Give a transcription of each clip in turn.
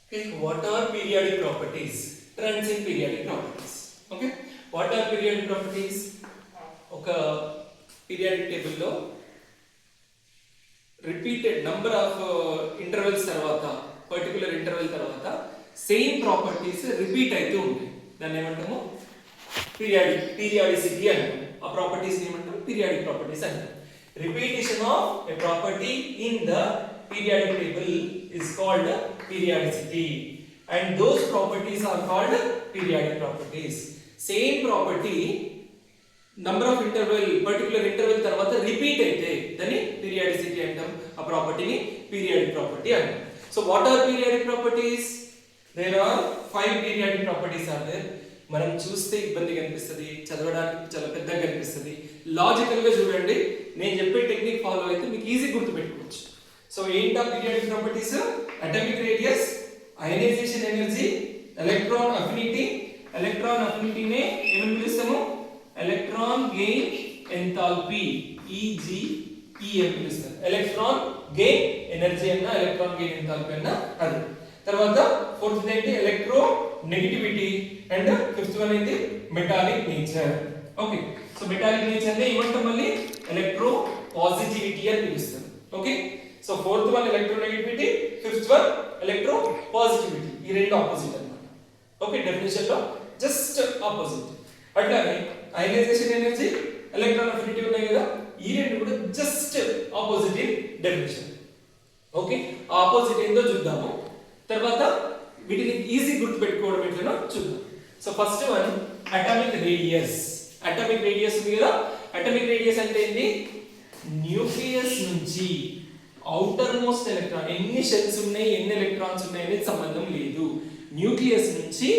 Okay, what are periodic properties? Trends in periodic properties. Okay, what are periodic properties? ఒక periodic table లో repeated number of intervals తర్వాత particular interval తర్వాత same properties repeat అవుతూ ఉంటాయి. దాన్ని ఏమంటాము periodicity అంటాము. ఆ ప్రాపర్టీస్ ఏమంటాము periodic properties అంటాము. Repetition of a property in the periodic table is called periodicity, and those properties are called periodic properties. Same property number of interval particular interval తర్వాత repeat అయితే దాన్ని periodicity అంటాం. ఆ ప్రాపర్టీని periodic property అంటాం. So what are periodic properties? There are 5 periodic properties are there. మనం చూస్తే ఇబ్బందిగా అనిపిస్తుంది, చదవడానికి చాలా పెద్దగా అనిపిస్తుంది. లాజికల్ గా చూడండి, నేను చెప్పే టెక్నిక్ ఫాలో అయితే మీకు ఈజీ గుర్తుపెట్టుకోవచ్చు. సో ఏంటా periodic properties? Atomic radius, ionisation energy, electron affinity. Electron అఫినిటీనే ఏమని పిలుస్తాము? ఎలక్ట్రాన్ గెయిన్ ఎంథాల్పీ, ఈజీఈ అని పిలుస్తారు. ఎలక్ట్రాన్ గెయిన్ ఎనర్జీ అన్న ఎలక్ట్రాన్ గెయిన్ ఎంథాల్పీ అన్న అది. తర్వాత ఫోర్త్ ఏంటి? Electronegativity. And fifth one ఏంటి? Metallic nature. Okay, so metallic nature నే ఏమంటాం? మళ్ళీ ఎలక్ట్రో పాజిటివిటీ అని పిలుస్తారు. Okay, so fourth one electronegativity, fifth one electropositivity. ఈ రెండు ఆపోజిట్ అన్నమాట. ఓకే, డెఫినిషన్ లో జస్ట్ ఆపోజిట్. అట్లానే అయనైజేషన్ ఎనర్జీ, ఎలక్ట్రాన్ అఫినిటీ ఉన్నాయి కదా, ఈ రెండు కూడా just opposite in definition. Okay, opposite ఏందో చూద్దాము. తర్వాత వీటిని ఈజీ గుర్తు పెట్టుకోవడం ఎట్లనో చూద్దాం. So first one atomic radius. Atomic radius ఉంది కదా, అటామిక్ రేడియస్ అంటే ఏంటి? న్యూక్లియస్ నుంచి ఔటర్ మోస్ట్ ఎలక్ట్రాన్, ఎన్ని షెల్స్ ఉన్నాయి, ఎన్ని ఎలక్ట్రాన్స్ ఉన్నాయి అనేది సంబంధం లేదు. న్యూక్లియస్ నుంచి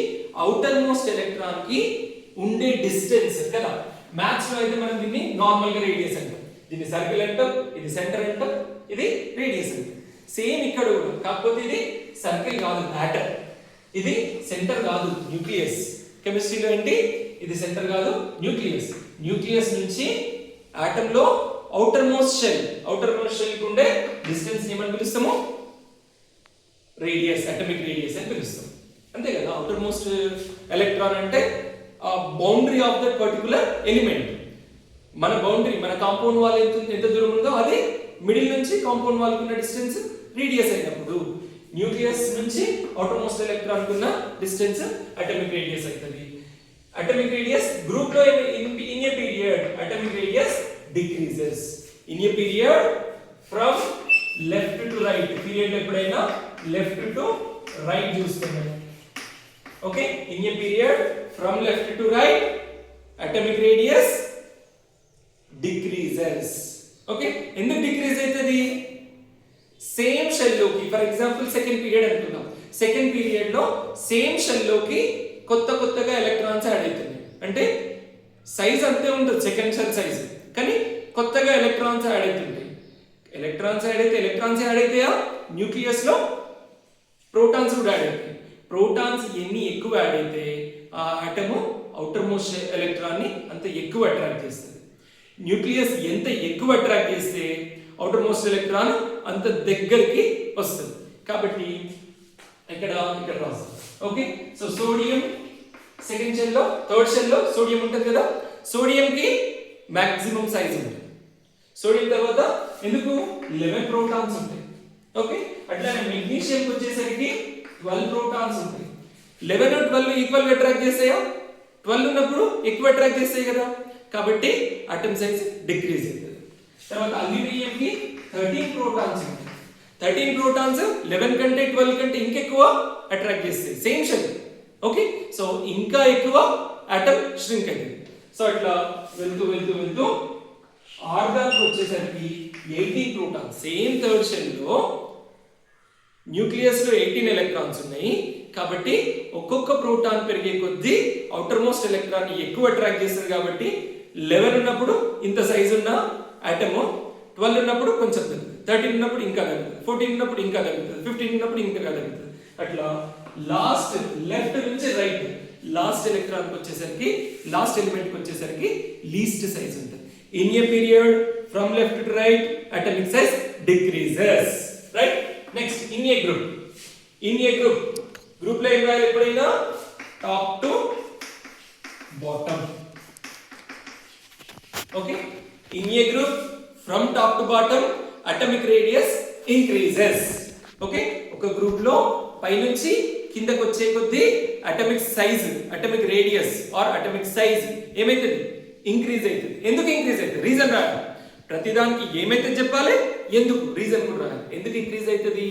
ఔటర్ మోస్ట్ ఎలక్ట్రాన్ కి ఉండే డిస్టెన్స్ కదా. మ్యాథ్స్ లో అయితే మనం దీన్ని నార్మల్ గా రేడియస్ అంటాం, దీన్ని సర్కిల్ అంటాం, ఇది సెంటర్ అంటాం, ఇది రేడియస్ అంటాం. సేమ్ ఇక్కడ కూడా, కాకపోతే ఇది సర్కిల్ కాదు మ్యాటర్, ఇది సెంటర్ కాదు న్యూక్లియస్. కెమిస్ట్రీలో ఏంటి? ఇది సెంటర్ కాదు న్యూక్లియస్. న్యూక్లియస్ నుంచి ఆటమ్ లో outermost shell, outermost shell కి ఉండే డిస్టెన్స్ ఏమని పిలుస్తాము? రేడియస్, అటామిక్ రేడియస్ అని పిలుస్తాం. అంతే కదా. ఔటర్ మోస్ట్ ఎలక్ట్రాన్ అంటే boundary of that particular element. మన బౌండరీ, మన కాంపౌండ్ వాల్ ఎంత దూరం ఉందో అది మిడిల్ నుంచి కాంపౌండ్ వాల్ ఉన్న డిస్టెన్స్ రేడియస్ అయినప్పుడు, న్యూక్లియస్ నుంచి ఔటర్ మోస్ట్ ఎలక్ట్రాన్ కున్న డిస్టెన్స్ అటామిక్ రేడియస్ అవుతుంది. అటామిక్ రేడియస్ గ్రూప్ లో in a period atomic radius decreases in a period from left to right. Period ఎప్పుడైనా లెఫ్ట్ టు రైట్ చూస్తున్నాం. Okay, in a period from left to right atomic radius decreases. Okay, ఎందుకు decrease అవుతుంది? Same shell లోకి, for example second period అనుకుందాం. Second period లో same shell లోకి కొత్తగా electrons add అవుతున్నాయి. అంటే సైజ్ అంతే ఉంటుంది సెకండ్ షెల్ సైజ్, కానీ కొత్తగా ఎలక్ట్రాన్స్ యాడ్ అవుతుంటాయి. ఎలక్ట్రాన్స్ యాడ్ అవుతాయా? న్యూక్లియస్ లో ప్రోటాన్స్ కూడా యాడ్ అవుతాయి. ప్రోటాన్స్ ఎన్ని ఎక్కువ యాడ్ అయితే ఆ ఆటమ్ ఔటర్ మోస్ట్ ఎలక్ట్రాన్ ని అంత ఎక్కువ అట్రాక్ట్ చేస్తుంది. న్యూక్లియస్ ఎంత ఎక్కువ అట్రాక్ట్ చేస్తే ఔటర్ మోస్ట్ ఎలక్ట్రాన్ అంత దగ్గరికి వస్తుంది. కాబట్టి ఇక్కడ రాస్తాం. Okay, so sodium second shell లో, థర్డ్ షెల్ లో సోడియం ఉంటుంది కదా, సోడియం కి మాక్సిమం సైజ్ ఉంటుంది. సోడియం తర్వాత ఎందుకు 11 ప్రోటాన్స్ ఉంటాయి. ఓకే, అట్లానే మెగ్నీషియం కి వచ్చేసరికి 12 ప్రోటాన్స్ ఉంటాయి. 11 12 ఈక్వల్ గా అట్రాక్ట్ చేస్తాయా? 12 ఉన్నప్పుడు ఎక్కువ అట్రాక్ట్ చేస్తాయి కదా, కాబట్టి ఆటమ్ సైజ్ డిక్రీజ్ అవుతుంది. తర్వాత అల్యూమినియం కి 13 ప్రోటాన్స్ ఉంటాయి. 13 ప్రోటాన్స్ 11 కంటే 12 కంటే ఇంకెక్కువ అట్రాక్ట్ చేస్తాయి సేమ్ షెల్. ఓకే, సో ఇంకా ఎక్కువ ఆటమ్ ష్రింక్ అవుతుంది. సో అట్లా వెళ్తూ ఆర్గాన్ కి వచ్చేసరికి 18 ప్రోటాన్స్. సేమ్ థర్డ్ షెల్ లో న్యూక్లియస్ లో 18 ఎలక్ట్రాన్స్ ఉన్నాయి, కాబట్టి ఒక్కొక్క ప్రోటాన్ పెరిగే కొద్దీ ఔటర్ మోస్ట్ ఎలక్ట్రాన్ ఎక్కువ అట్రాక్ట్ చేస్తుంది. కాబట్టి 11 ఉన్నప్పుడు ఇంత సైజ్ ఉన్న ఆటమ్ 12 ఉన్నప్పుడు కొంచెం తగ్గుతుంది, 13 ఉన్నప్పుడు ఇంకా తగ్గుతుంది, 14 ఉన్నప్పుడు ఇంకా తగ్గుతుంది, 15 ఉన్నప్పుడు ఇంకా తగ్గుతుంది. అట్లా లాస్ట్ లెఫ్ట్ నుంచి రైట్ లాస్ట్ ఎలక్ట్రాన్ వచ్చేసరికి, లాస్ట్ ఎలిమెంట్ వచ్చేసరికి లీస్ట్ సైజ్ ఉంటుంది. In a period from left to right atomic size decreases. Right, next in a group in a group లో ఏం రాయాలి ఎప్పుడైనా top to bottom. Okay, in a group from top to bottom atomic radius increases. Okay, ఒక గ్రూప్ లో పైనుంచి కిందకు వచ్చే కొద్దీ atomic size, atomic radius or atomic size ఏమైతుంది? ఇంక్రీజ్ అవుతుంది. ఎందుకు ఇంక్రీజ్ అవుతుంది? రీజన్ రాయాలి. ప్రతిదానికి ఏమైతే చెప్పాలి, ఎందుకు రీజన్ కూడా రాయాలి. ఎందుకు ఇంక్రీజ్ అవుతుంది?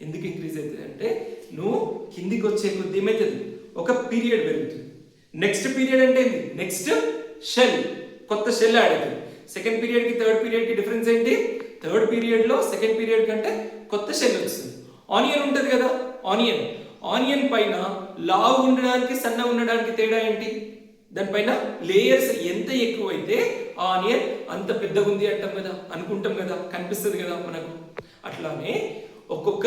ఎందుకు ఇంక్రీజ్ అవుతుంది అంటే నువ్వు కిందికి వచ్చే కొద్దీ ఏమవుతుంది? ఒక పీరియడ్ పెరుగుతుంది. నెక్స్ట్ పీరియడ్ అంటే ఏంటి? నెక్స్ట్ షెల్, కొత్త షెల్ యాడ్ అవుతుంది. సెకండ్ పీరియడ్ కి థర్డ్ పీరియడ్ కి డిఫరెన్స్ ఏంటి? థర్డ్ పీరియడ్ లో సెకండ్ పీరియడ్ కంటే కొత్త షెల్ వస్తుంది. ఆనియన్ ఉంటుంది కదా, ఆనియన్ పైన లావు ఉండడానికి సన్న ఉండడానికి తేడా ఏంటి? దానిపైన లేయర్స్ ఎంత ఎక్కువైతే ఆనియన్ అంత పెద్దగా ఉంది అంటాం కదా, అనుకుంటాం కదా, కనిపిస్తుంది కదా మనకు. అట్లానే ఒక్కొక్క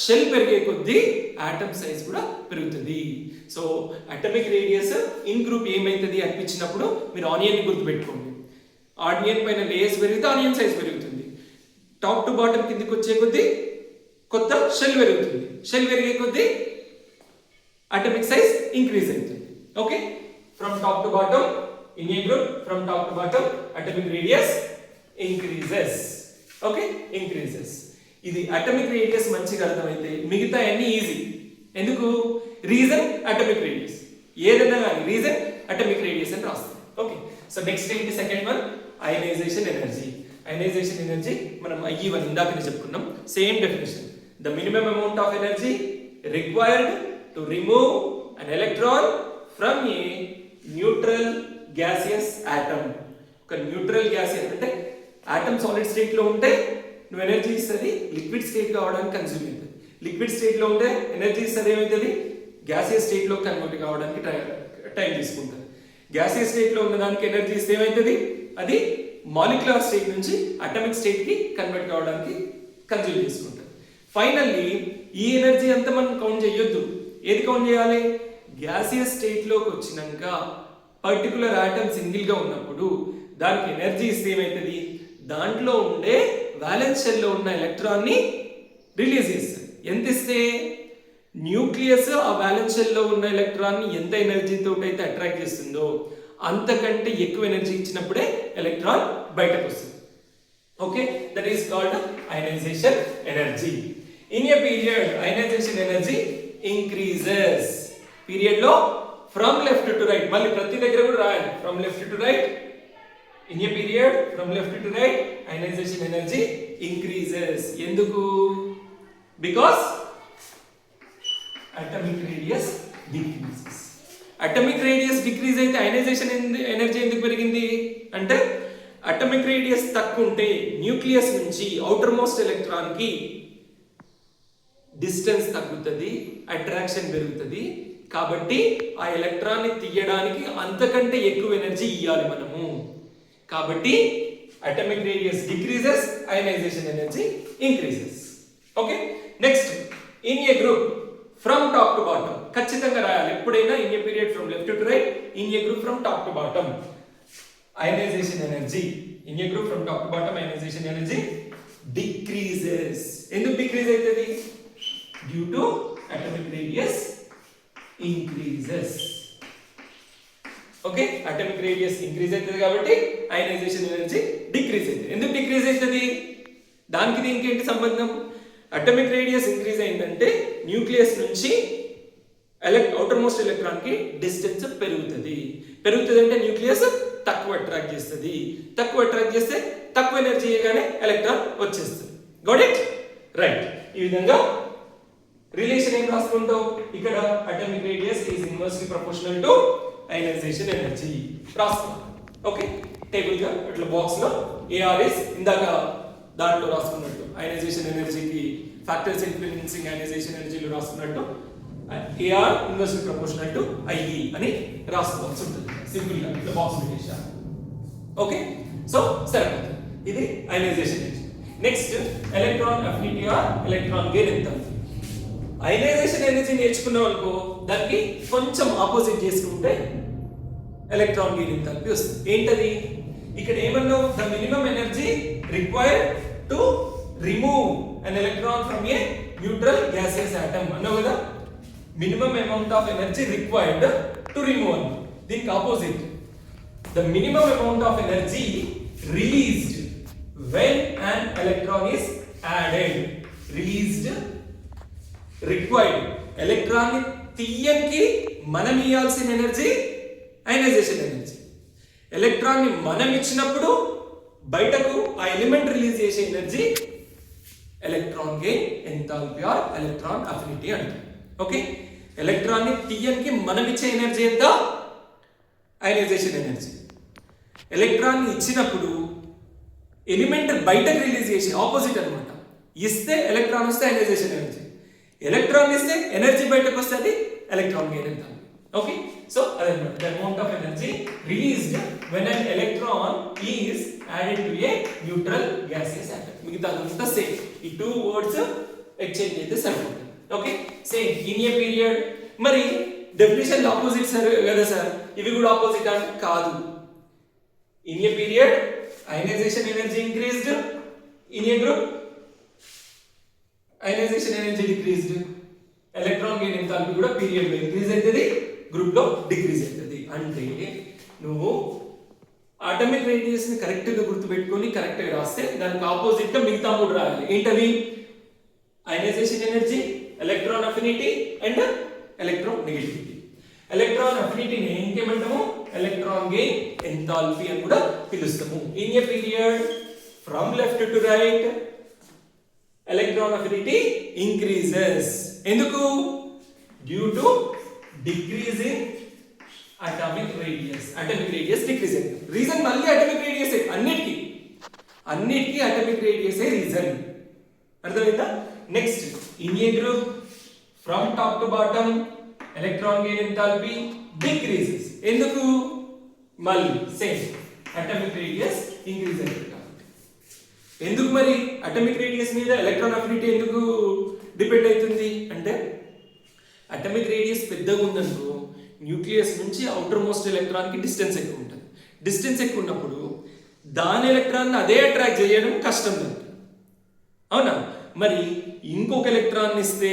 షెల్ పెరిగే కొద్దీ ఆటమ్ సైజ్ కూడా పెరుగుతుంది. So atomic radius in group ఏమైతుంది అనిపించినప్పుడు మీరు ఆనియన్ ని గుర్తుపెట్టుకోండి. ఆనియన్ పైన లేయర్స్ పెరిగితే ఆనియన్ సైజ్ పెరుగుతుంది. టాప్ టు బాటమ్ కిందికి వచ్చే కొద్దీ కొత్త షెల్ పెరుగుతుంది. షెల్ పెరిగే కొద్దీ అటామిక్ సైజ్ ఇంక్రీజ్ అవుతుంది. Okay, from top to bottom in a group from top to bottom atomic radius increases. Okay, increases. ఇది అటామిక్ రేడియస్ మంచిగా అర్థమైతే మిగతా అన్ని ఈజీ. ఎందుకు? రీజన్ అటామిక్ రేడియస్, ఏదైనా కానీ రీజన్ అటామిక్ రేడియస్ అని రాస్తాం. ఓకే, సో నెక్స్ట్ ఏంటి? Second one ionisation energy. Ionisation energy మనం IE1 ఇందాకనే చెప్పుకున్నాం. Same definition. The minimum amount of energy required to remove an electron from a neutral gaseous atom. ఒక neutral gaseous అంటే atom solid state లో ఉంటే నువ్వు energy ఇస్తుంది, లిక్విడ్ స్టేట్ కావడానికి కన్జ్యూమ్ అవుతుంది. లిక్విడ్ స్టేట్ లో ఉంటే ఎనర్జీ ఇస్తుంది ఏమవుతుంది? గ్యాసియస్ స్టేట్ లో కన్వర్ట్ కావడానికి టైం తీసుకుంటుంది. గ్యాసియస్ స్టేట్ లో ఉన్నదానికి ఎనర్జీ ఇస్తే ఏమవుతుంది? అది మాలిక్యులర్ స్టేట్ నుంచి అటామిక్ స్టేట్ కి కన్వర్ట్ కావడానికి కన్జ్యూమ్ చేసుకుంటుంది. ఫైనల్లీ ఈ ఎనర్జీ అంతా మనం కౌంట్ చేయొద్దు. ఏది కౌంట్ చేయాలి? గ్యాసియస్ స్టేట్ లోకి వచ్చినాక పర్టికులర్ ఆటమ్ సింగిల్ గా ఉన్నప్పుడు దానికి ఎనర్జీ ఇస్తే ఏమవుతుంది? దాంట్లో ఉండే వ్యాలెన్స్ షెల్ లో ఉన్న ఎలక్ట్రాన్ ని రిలీజ్ చేస్తుంది. ఎంత ఇస్తే? న్యూక్లియస్ ఆ వ్యాలెన్స్ షెల్ లో ఉన్న ఎలక్ట్రాన్ ని ఎంత ఎనర్జీ తోటి అయితే అట్రాక్ట్ చేస్తుందో అంతకంటే ఎక్కువ ఎనర్జీ ఇచ్చినప్పుడే ఎలక్ట్రాన్ బయటకు వస్తుంది. Okay, that is called ionisation energy. In a period ionisation energy increases. Period లో ఫ్రమ్ లెఫ్ట్ టు రైట్, మళ్ళీ ప్రతి దగ్గర కూడా రాయాలి from left to right. In a period from left to right ionisation energy increases. ఎందుకు? Because atomic radius decreases. Atomic radius decrease అయితే ionisation energy ఎందుకు పెరిగింది అంటే అటామిక్ రేడియస్ తక్కువ ఉంటే న్యూక్లియస్ నుంచి అవుటర్ మోస్ట్ ఎలక్ట్రాన్ కి డిస్టెన్స్ తగ్గుతుంది, అట్రాక్షన్ పెరుగుతుంది. కాబట్టి ఆ ఎలక్ట్రాన్ ని తీయడానికి అంతకంటే ఎక్కువ ఎనర్జీ ఇవ్వాలి మనము. కాబట్టి atomic radius decreases, ionisation energy increases. Okay, next in a group from top to bottom. ఖచ్చితంగా రాయాలి ఎప్పుడైనా in a period from left to right, in a group from top to bottom ionisation energy. In a group from top to bottom ionisation energy decreases. ఎందుకు decrease అవుతుంది? Due to atomic radius increases. Okay, atomic radius increase అవుతుంది కాబట్టి ionisation energy decrease అవుతుంది. ఎందుకు decrease అవుతుంది? దానికి దీనికి ఏంటి సంబంధం? అటామిక్ రేడియస్ ఇంక్రీజ్ అయిందంటే న్యూక్లియస్ నుంచి అవుటర్ మోస్ట్ ఎలక్ట్రాన్ కి డిస్టెన్స్ పెరుగుతుంది. అంటే న్యూక్లియస్ తక్కువ అట్రాక్ట్ చేస్తుంది. తక్కువ అట్రాక్ట్ చేస్తే తక్కువ ఎనర్జీ ఇవ్వగానే ఎలక్ట్రాన్ వచ్చేస్తుంది. Got it? రైట్. ఈ విధంగా రిలేషన్ ఏం రాసుకుంటావు? ఇక్కడ atomic radius is inversely proportional to ionisation energy రాసుకో. ఓకే, టేబుల్ గా ఇట్లా బాక్స్ లో AR ఇస్ ఇందాక దాంట్లో రాసుకున్నట్టు అయనైజేషన్ ఎనర్జీకి ఫ్యాక్టర్స్ ఇన్ఫ్లుయెన్సింగ్ అయనైజేషన్ ఎనర్జీలో రాసుకున్నట్టు AR inversely proportional to IE అని రాసుకోవాల్సి ఉంటుంది. సింపుల్ గా ఇట్లా బాక్స్ పెట్టేసా. ఓకే, సో సరిపోతుంది. ఇది ionisation energy. Next electron affinity or electron gain ఎంత? అయనైజేషన్ ఎనర్జీ నేర్చుకున్నాం అనుకో, దానికి కొంచెం ఆపోజిట్ చేసుకుంటే ఎలక్ట్రాన్ గెయిన్ ఎంథాల్పీ వస్తుంది. ఏంటది? ఇక్కడ ఏమన్నావు? The minimum energy required to remove an electron from a neutral gaseous atom అన్నావు కదా. minimum amount of energy required to remove one. దీనికి opposite, the minimum amount of energy released when an electron is added. released required, electron ని తీయనికి మనం ఇవ్వాల్సిన energy ionisation energy. Electron ని మనం ఇచ్చినప్పుడు బయటకు ఆ ఎలిమెంట్ రిలీజ్ చేసే energy electron gain enthalpy or electron affinity అంటారు. ఓకే, ఎలక్ట్రాన్ ని తీయనికి మనం ఇచ్చే ఎనర్జీ ఎంత? Ionisation energy. ఎలక్ట్రాన్ ని ఇచ్చినప్పుడు ఎలిమెంట్ బయటకు రిలీజ్ చేసే ఆపోజిట్ అన్నమాట. ఇస్తే ఎలక్ట్రాన్ వస్తే అయనైజేషన్ ఎనర్జీ, ఎలక్ట్రాన్ ఇస్తే ఎనర్జీ బయటకు వస్తే అది electron gain enthalpy. Okay, so the amount of energy released when an electron is added to a neutral gaseous atom. మిగతా అంతా సేమ్, ఈ టూ వర్డ్స్ ఎక్స్చేంజ్ అయితే సరిపోతుంది. Okay, same in a period. మరి డెఫినిషన్ ఆపోజిట్ సార్ కదా sir, ఇవి కూడా opposite అంటే కాదు. In a period ionisation energy increased, in a group ionisation energy decreased. Electron gain enthalpy కూడా పీరియడ్ లో ఇంక్రీజ్ అవుతుంది, గ్రూప్ లో డిక్రీజ్ అవుతుంది. అంటే నువ్వు అటామిక్ రేడియస్ ని కరెక్ట్ గా గుర్తుపెట్టుకొని కరెక్ట్ గా రాస్తే దానికి ఆపోజిట్ గా మిగతా మూడు రాయాలి. ఏంటవి? Ionisation energy, electron affinity and electron negativity. Electron అఫినిటీని ఇంకేమంటాము? ఎలక్ట్రాన్ గెయిన్ ఎంథాల్పీ అని కూడా పిలుస్తాము. In a period from left to right electron affinity increases. ఎందుకు? Due to decrease in atomic radius. atomic radius decrease అయింది. రీజన్ మళ్ళీ atomic radius ఏ. అన్నిటికీ atomic radius ఏ రీజన్. అర్థమైందా? Next, in a group from top to bottom electron gain enthalpy decreases. ఎందుకు? మళ్ళీ సేమ్ atomic radius ఇంక్రీజ్ అవుతుంది. ఎందుకు మరి atomic radius మీద ఎలక్ట్రాన్ అఫినిటీ ఎందుకు డిపెండ్ అవుతుంది అంటే, అటామిక్ రేడియస్ పెద్దగా ఉందనుకో న్యూక్లియస్ నుంచి అవుటర్ మోస్ట్ ఎలక్ట్రాన్ కి డిస్టెన్స్ ఎక్కువ ఉంటుంది. డిస్టెన్స్ ఎక్కువ ఉన్నప్పుడు దాని ఎలక్ట్రాన్ అదే అట్రాక్ట్ చేయడం కష్టం దానికి, అవునా? మరి ఇంకొక ఎలక్ట్రాన్ ఇస్తే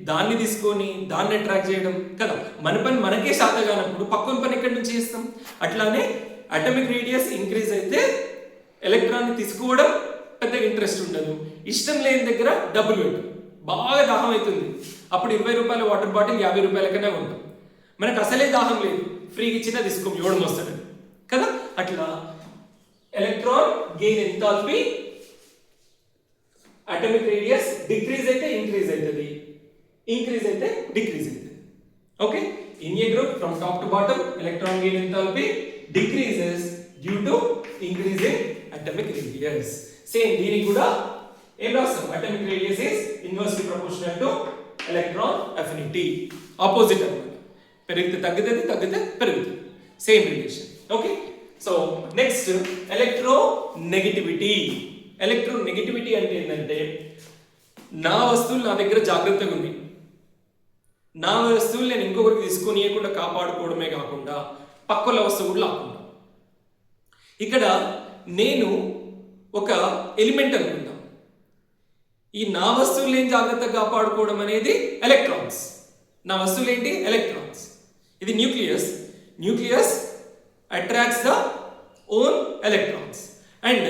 దాన్ని తీసుకొని దాన్ని అట్రాక్ట్ చేయడం కదా, మన పని మనకే శాత కానప్పుడు పక్కన పని ఎక్కడి నుంచి చేస్తాం? అట్లానే అటామిక్ రేడియస్ ఇంక్రీజ్ అయితే ఎలక్ట్రాన్ తీసుకోవడం పెద్దగా ఇంట్రెస్ట్ ఉండదు, ఇష్టం లేని దగ్గర డబ్బులు పెట్టు, బాగా దాహం అవుతుంది, అప్పుడు 20 రూపాయల వాటర్ బాటిల్ 50 రూపాయలకనే ఉంటాం. మనకు అసలే దాహం లేదు, ఫ్రీగా ఇచ్చినా తీసుకోం, ఎవడం వస్తాడు కదా. అట్లా electron gain enthalpy atomic radius decrease అయితే ఇంక్రీజ్ అవుతుంది, ఇంక్రీజ్ అయితే డిక్రీజ్ అవుతుంది. Okay, in a group from top to bottom electron gain enthalpy decreases due to increase in atomic radius. Same దీనికి కూడా ఏం రాస్తాం? Atomic radius is inversely proportional to electron affinity. Opposite అన్నమాట, పెరిగితే తగ్గుతుంది, తగ్గితే పెరుగుతుంది, same relation. Okay, so next electro negativity. Electro negativity అంటే ఏంటంటే, నా వస్తువులు నా దగ్గర జాగ్రత్తగా ఉంది, నా వస్తువులు నేను ఇంకొకరికి తీసుకొని ఇవ్వకుండా కాపాడుకోవడమే కాకుండా పక్కల వస్తువు కూడా లాక్కుండా. ఇక్కడ నేను ఒక ఎలిమెంట్ అనుకుంటా, ఈ నా వస్తువులు ఏం జాగ్రత్తగా కాపాడుకోవడం అనేది ఎలక్ట్రాన్స్. నా వస్తువులు ఏంటి? ఎలక్ట్రాన్స్. ఇది nucleus. Nucleus attracts the own electrons and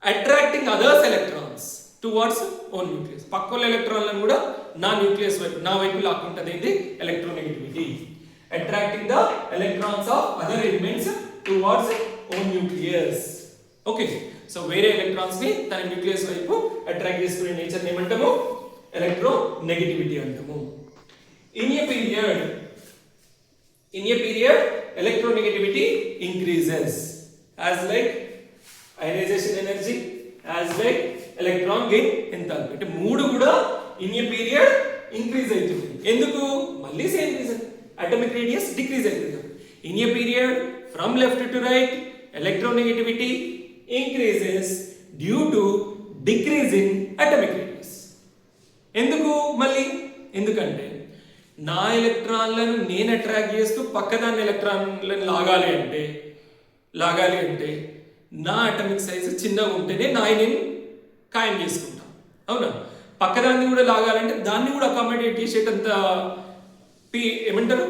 attracting others electrons towards own nucleus. పక్కల ఎలక్ట్రాన్లను కూడా నా న్యూక్లియస్ వైపు, నా వైపు లాక్కుంటుంది. ఇది electronegativity. Attracting the electrons of other elements towards own nucleus. Okay, so వేరే ఎలక్ట్రాన్స్ ని తన న్యూక్లియస్ వైపు అట్రాక్ట్ చేసుకునే నేచర్ ఏమంటాము? ఎలక్ట్రో నెగటివిటీ అంటాము. In a period electro negativity increases as like ionisation energy, as like electron gain enthalpy. అంటే మూడు కూడా ఇన్ ఏ పీరియడ్ ఇంక్రీజ్ అవుతుంది. ఎందుకు? మళ్ళీ same reason, atomic radius decrease అవుతుంది. In a period from left to right electronegativity increases due to decrease in atomic radius. ఎందుకు? మళ్ళీ ఎందుకంటే నా ఎలక్ట్రాన్లను నేను అట్రాక్ట్ చేస్తూ పక్కదాని ఎలక్ట్రాన్లను లాగాలి అంటే నా అటామిక్ సైజ్ చిన్నగా ఉంటేనే నేను ఖాయం చేసుకుంటాను, అవునా? పక్కదాన్ని కూడా లాగాలంటే దాన్ని కూడా అకామిడేట్ చేసేటంత ఏమంటారు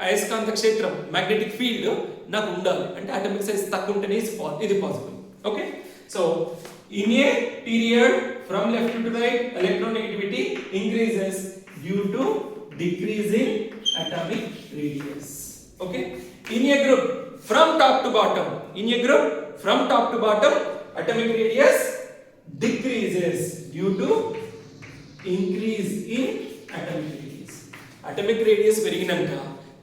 అయస్కాంత క్షేత్రం మ్యాగ్నెటిక్ ఫీల్డ్ నాకు ఉండాలి. అంటే అటామిక్ సైజ్ తక్కువ ఉంటేనే ఇది possible. Okay, so in a period from left to right electronegativity increases due to decrease in atomic radius. Okay, in a group from top to bottom, atomic radius decreases due to increase in atomic radius. Atomic radius పెరిగినాక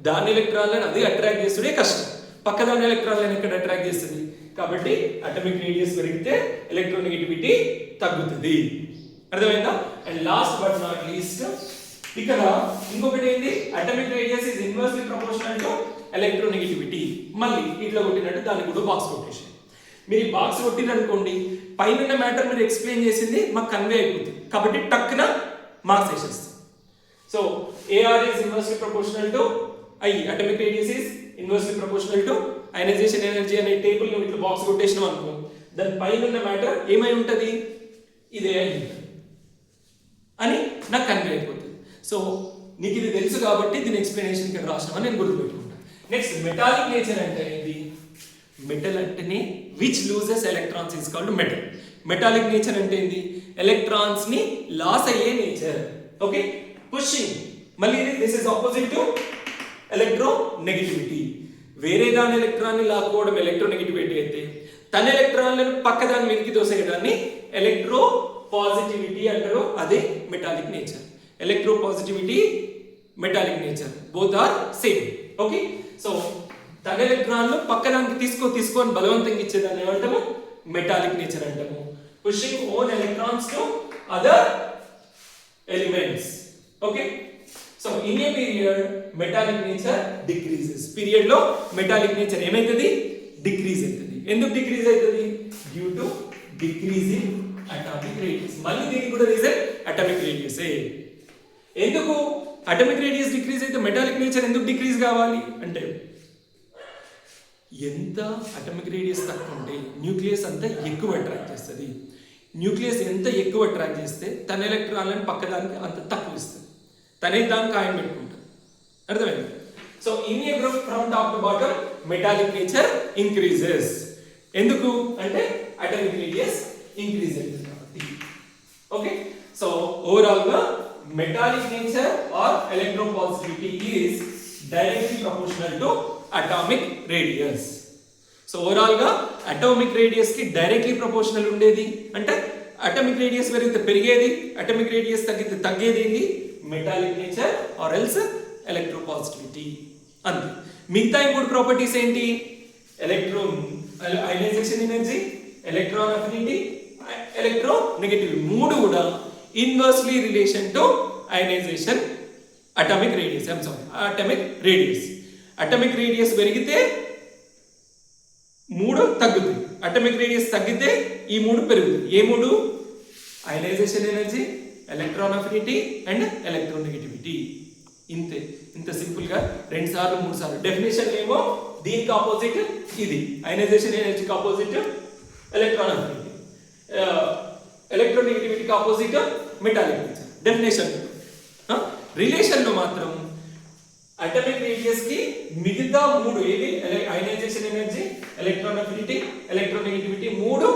దాని ఎలక్ట్రాన్లను అది attract చేస్తుడే కష్టం, పక్క దాని ఎలక్ట్రాన్లను ఎక్కడ attract చేస్తుంది. కాబట్టి అటామిక్ రేడియస్ పెరిగితే ఎలక్ట్రోనెగటివిటీ తగ్గుతుంది. అర్థమైందా? And last but not least ఇక్కడ ఇంకొకటి ఏంటి, atomic radius is inversely proportional to electronegativity. మళ్ళీ ఇట్లా కొట్టినట్టు దానికి కూడా బాక్స్ కొట్టేసి మీరు ఈ బాక్స్ కొట్టిరనుకోండి, పైన మ్యాటర్ మీరు ఎక్స్ప్లెయిన్ చేసింది మాకు కన్వే అయిపోతుంది. కాబట్టి టక్కున మార్క్స్ వేసేస్తాం. So AR is inversely proportional to I, atomic radius is inversely proportional to ionization energy అనే టేబుల్ ను ఇట్లా బాక్స్ కొట్టేసినాం అనుకో, దాని పైన ఉన్న మ్యాటర్ ఏమై ఉంటది, ఇదే అని నాకు కన్వే అయిపోతుంది. సో నీకు ఇది తెలుసు కాబట్టి దీని ఎక్స్ప్లెనేషన్ ఇక్కడ రాసినామని నేను గుర్తుపెట్టుకుంటాను. నెక్స్ట్ మెటాలిక్ నేచర్ అంటే ఏంటి? మెటల్ అంటేనే which loses electrons is called metal. Metallic nature అంటే ఏంటి? ఎలక్ట్రాన్స్ ని లాస్ అయ్యే నేచర్. ఓకే, పుషింగ్, మళ్ళీ this is opposite to electronegativity. వేరే దాని ఎలక్ట్రాన్ ని లాక్కోవడం ఎలక్ట్రోనెగటివిటీ అయితే, తన ఎలక్ట్రాన్లను పక్క దాని మీదకి దోసేయడాన్ని ఎలక్ట్రో పాజిటివిటీ అంటారు. అదే metallic nature. Electropositivity, metallic nature both are same. Okay, so తన ఎలక్ట్రాన్లు పక్క దానికి తీసుకొని బలవంతంగా ఇచ్చేదాన్ని ఏమంటాము? మెటాలిక్ నేచర్ అంటాము. Pushing own electrons to other elements. Okay, so in a period metallic nature decreases. Period లో మెటాలిక్ నేచర్ ఏమైతుంది? డిక్రీజ్ అవుతుంది. ఎందుకు డిక్రీజ్ అవుతుంది? Due to decreasing atomic radius. మళ్ళీ దీనికి కూడా రీజన్ అటామిక్ రేడియస్. ఎందుకు అటామిక్ రేడియస్ డిక్రీజ్ అయితే మెటాలిక్ నేచర్ ఎందుకు డిక్రీజ్ కావాలి అంటే, ఎంత అటామిక్ రేడియస్ తక్కువ ఉంటే న్యూక్లియస్ అంతా ఎక్కువ అట్రాక్ట్ చేస్తుంది. న్యూక్లియస్ ఎంత ఎక్కువ అట్రాక్ట్ చేస్తే తన ఎలక్ట్రాన్లను పక్కదానికి అంత తక్కువ ఇస్తుంది. తనే దాన్ని ఖాయం పెట్టుకుంటారు. అర్థమైంది? So in a group from top to bottom metallic nature increases. ఎందుకు అంటే అటామిక్ రేడియస్ ఇంక్రీజ్ అవుతుంది కాబట్టి. ఓకే, సో ఓవరాల్ గా metallic nature or electropositivity is directly proportional to atomic radius. So overall గా అటామిక్ రేడియస్ కి directly proportional ఉండేది అంటే atomic radius పెరిగితే పెరిగేది, అటామిక్ రేడియస్ తగ్గితే తగ్గేది ఏంటి? Metallic nature or else electropositivity. అంతే. మిగతా మూడు ప్రాపర్టీస్ ఏంటి? Ionisation energy, electron affinity, electronegativity. మూడు కూడా inversely relation to ionisation atomic radius. Atomic radius. Atomic radius పెరిగితే మూడు తగ్గుతాయి, అటామిక్ రేడియస్ తగ్గితే ఈ మూడు పెరుగుతాయి. ఏ మూడు? Ionisation energy, electron affinity and electronegativity. ఇంతే. ఇంత సింపుల్ గా 2 సార్లు 3 సార్లు డెఫినేషన్ ఏమో దీనికి ఆపోజిట్ ఇది, అయనైజేషన్ ఎనర్జీకి ఆపోజిట్ ఎలక్ట్రాన్ అఫినిటీ, ఎలక్ట్రోనెగటివిటీకి opposite metallic nature. Definition relation లో మాత్రం అటామిక్ రేడియస్ కి మిగతా మూడు ఏవి? Ionization energy, electron affinity, electronegativity మూడు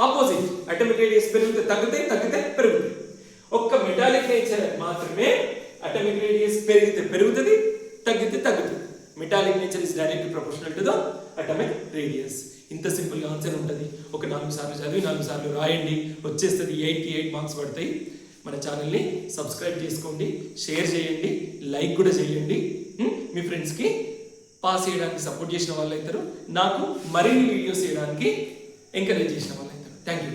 ఆపోజిట్. అటామిక్ రేడియస్ పెరిగితే తగ్గితే, తగ్గితే పెరుగుతాయి. ఒక్క మెటాలిక్ నేచర్ మాత్రమే అటామిక్ రేడియస్ పెరిగితే పెరుగుతుంది, తగ్గితే తగ్గుతుంది. Metallic nature is directly proportional to the atomic radius. ఇంత సింపుల్ గా ఆన్సర్ ఉంటుంది. ఒక 4 సార్లు చదివి 4 సార్లు రాయండి, వచ్చేస్తుంది. 8కి 8 మార్క్స్ పడతాయి. మన ఛానల్ని సబ్స్క్రైబ్ చేసుకోండి, షేర్ చేయండి, లైక్ కూడా చేయండి. మీ ఫ్రెండ్స్కి పాస్ చేయడానికి సపోర్ట్ చేసిన వాళ్ళు అవుతారు, నాకు మరిన్ని వీడియోస్ చేయడానికి ఎంకరేజ్ చేసిన వాళ్ళు అవుతారు. Thank you.